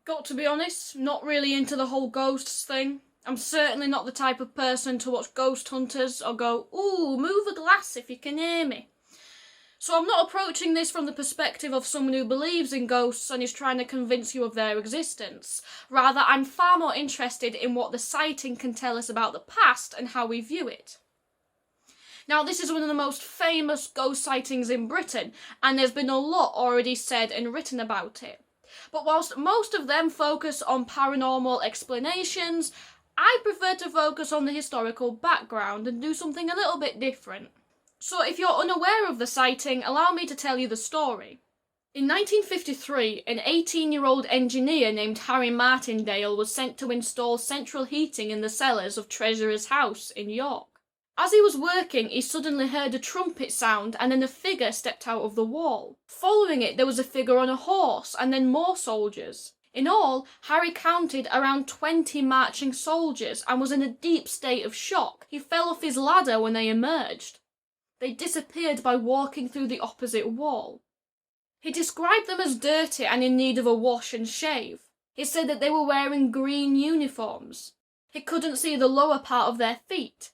Got to be honest, not really into the whole ghosts thing. I'm certainly not the type of person to watch ghost hunters or go, ooh, move a glass if you can hear me. So I'm not approaching this from the perspective of someone who believes in ghosts and is trying to convince you of their existence. Rather, I'm far more interested in what the sighting can tell us about the past and how we view it. Now, this is one of the most famous ghost sightings in Britain, and there's been a lot already said and written about it. But whilst most of them focus on paranormal explanations, I prefer to focus on the historical background and do something a little bit different. So if you're unaware of the sighting, allow me to tell you the story. In 1953, an 18-year-old engineer named Harry Martindale was sent to install central heating in the cellars of Treasurer's house in York. As he was working, he suddenly heard a trumpet sound and then a figure stepped out of the wall. Following it, there was a figure on a horse and then more soldiers. In all, Harry counted around 20 marching soldiers and was in a deep state of shock. He fell off his ladder when they emerged. They disappeared by walking through the opposite wall. He described them as dirty and in need of a wash and shave. He said that they were wearing green uniforms. He couldn't see the lower part of their feet.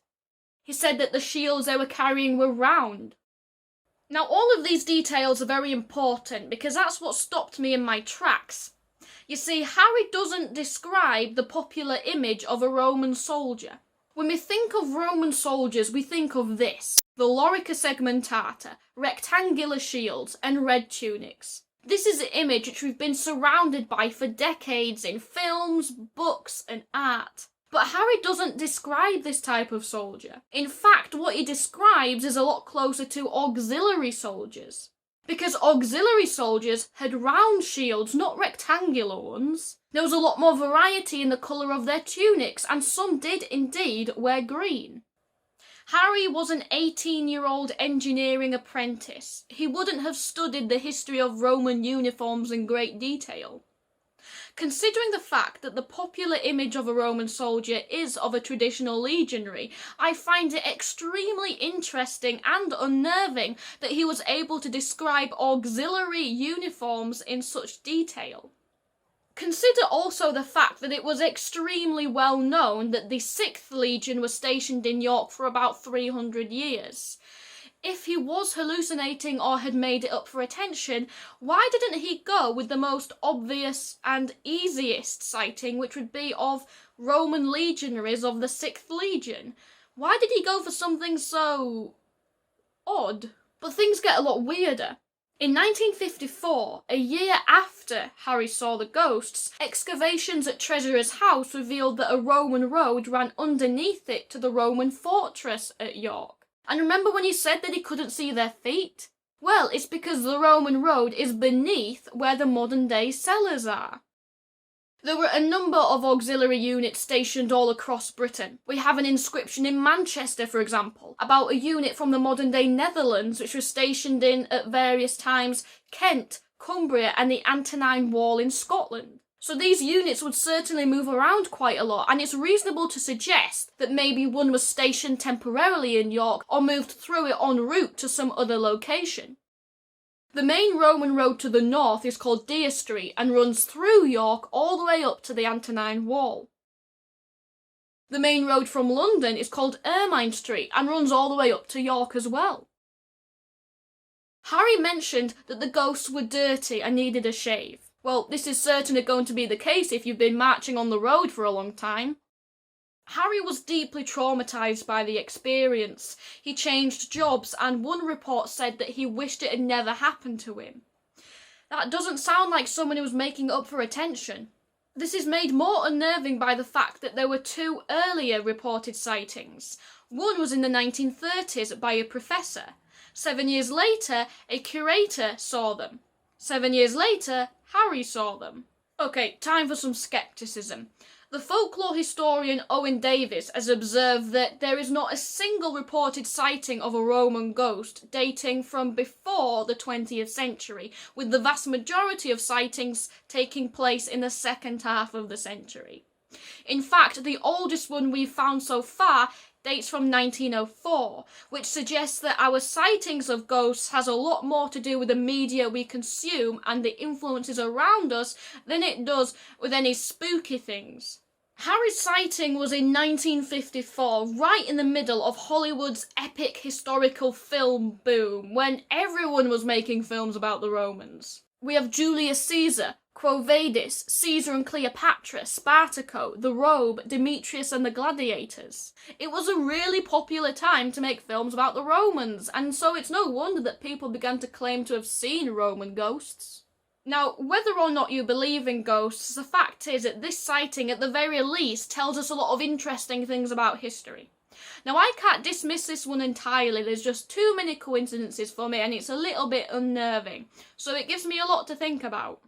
He said that the shields they were carrying were round. Now, all of these details are very important because that's what stopped me in my tracks. You see, Harry doesn't describe the popular image of a Roman soldier. When we think of Roman soldiers, we think of this: the lorica segmentata, rectangular shields, and red tunics. This is the image which we've been surrounded by for decades in films, books, and art. But Harry doesn't describe this type of soldier. In fact, what he describes is a lot closer to auxiliary soldiers. Because auxiliary soldiers had round shields, not rectangular ones. There was a lot more variety in the colour of their tunics, and some did indeed wear green. Harry was an 18-year-old engineering apprentice. He wouldn't have studied the history of Roman uniforms in great detail. Considering the fact that the popular image of a Roman soldier is of a traditional legionary, I find it extremely interesting and unnerving that he was able to describe auxiliary uniforms in such detail. Consider also the fact that it was extremely well known that the 6th Legion was stationed in York for about 300 years. If he was hallucinating or had made it up for attention, why didn't he go with the most obvious and easiest sighting, which would be of Roman legionaries of the 6th Legion? Why did he go for something so odd? But things get a lot weirder. In 1954, a year after Harry saw the ghosts, excavations at Treasurer's house revealed that a Roman road ran underneath it to the Roman fortress at York. And remember when he said that he couldn't see their feet? Well, it's because the Roman road is beneath where the modern-day cellars are. There were a number of auxiliary units stationed all across Britain. We have an inscription in Manchester, for example, about a unit from the modern-day Netherlands which was stationed in, at various times, Kent, Cumbria and the Antonine Wall in Scotland. So these units would certainly move around quite a lot, and it's reasonable to suggest that maybe one was stationed temporarily in York or moved through it en route to some other location. The main Roman road to the north is called Deer Street and runs through York all the way up to the Antonine Wall. The main road from London is called Ermine Street and runs all the way up to York as well. Harry mentioned that the ghosts were dirty and needed a shave. Well, this is certainly going to be the case if you've been marching on the road for a long time. Harry was deeply traumatised by the experience. He changed jobs, and one report said that he wished it had never happened to him. That doesn't sound like someone who was making up for attention. This is made more unnerving by the fact that there were 2 earlier reported sightings. One was in the 1930s by a professor. 7 years later, a curator saw them. 7 years later, Harry saw them. Okay, time for some scepticism. The folklore historian Owen Davies has observed that there is not a single reported sighting of a Roman ghost dating from before the 20th century, with the vast majority of sightings taking place in the second half of the century. In fact, the oldest one we've found so far dates from 1904, which suggests that our sightings of ghosts has a lot more to do with the media we consume and the influences around us than it does with any spooky things. Harry's sighting was in 1954, right in the middle of Hollywood's epic historical film boom, when everyone was making films about the Romans. We have Julius Caesar, Quo Vadis, Caesar and Cleopatra, Spartaco, The Robe, Demetrius and the Gladiators. It was a really popular time to make films about the Romans, and so it's no wonder that people began to claim to have seen Roman ghosts. Now, whether or not you believe in ghosts, the fact is that this sighting, at the very least, tells us a lot of interesting things about history. Now, I can't dismiss this one entirely, there's just too many coincidences for me and it's a little bit unnerving, so it gives me a lot to think about.